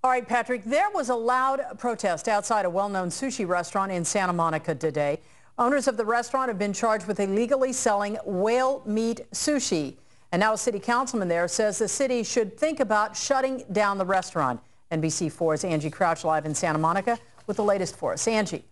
All right, Patrick, there was a loud protest outside a well-known sushi restaurant in Santa Monica today. Owners of the restaurant have been charged with illegally selling whale meat sushi. And now a city councilman there says the city should think about shutting down the restaurant. NBC4's Angie Crouch live in Santa Monica with the latest for us. Angie.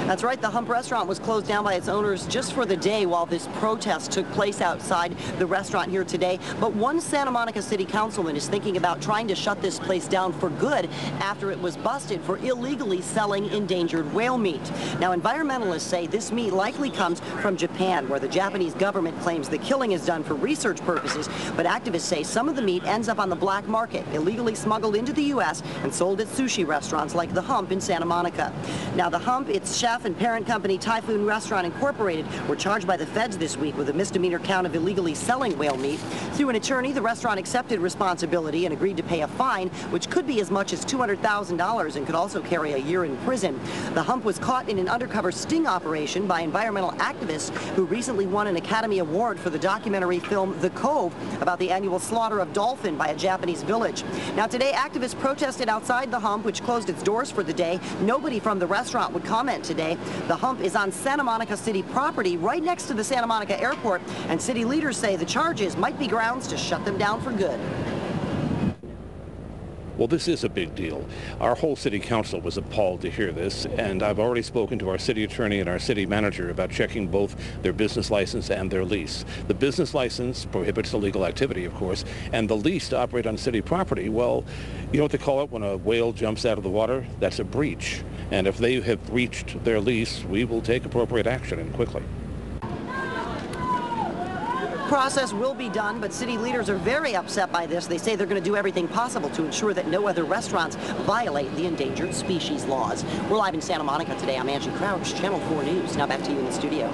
That's right. The Hump restaurant was closed down by its owners just for the day while this protest took place outside the restaurant here today. But one Santa Monica city councilman is thinking about trying to shut this place down for good after it was busted for illegally selling endangered whale meat. Now, environmentalists say this meat likely comes from Japan, where the Japanese government claims the killing is done for research purposes. But activists say some of the meat ends up on the black market, illegally smuggled into the U.S. and sold at sushi restaurants like the Hump in Santa Monica. Now, the Hump, its chef and parent company Typhoon Restaurant Incorporated were charged by the feds this week with a misdemeanor count of illegally selling whale meat. Through an attorney, the restaurant accepted responsibility and agreed to pay a fine, which could be as much as $200,000 and could also carry a year in prison. The Hump was caught in an undercover sting operation by environmental activists who recently won an Academy Award for the documentary film The Cove about the annual slaughter of dolphin by a Japanese village. Now today, activists protested outside the Hump, which closed its doors for the day. Nobody from the restaurant would comment today. The Hump is on Santa Monica city property right next to the Santa Monica airport, and city leaders say the charges might be grounds to shut them down for good. Well, this is a big deal. Our whole city council was appalled to hear this, and I've already spoken to our city attorney and our city manager about checking both their business license and their lease. The business license prohibits illegal activity, of course, and the lease to operate on city property, well, you know what they call it when a whale jumps out of the water? That's a breach. And if they have breached their lease, we will take appropriate action, and quickly. Process will be done, but city leaders are very upset by this. They say they're going to do everything possible to ensure that no other restaurants violate the endangered species laws. We're live in Santa Monica today. I'm Angie Crouch, Channel 4 News. Now back to you in the studio.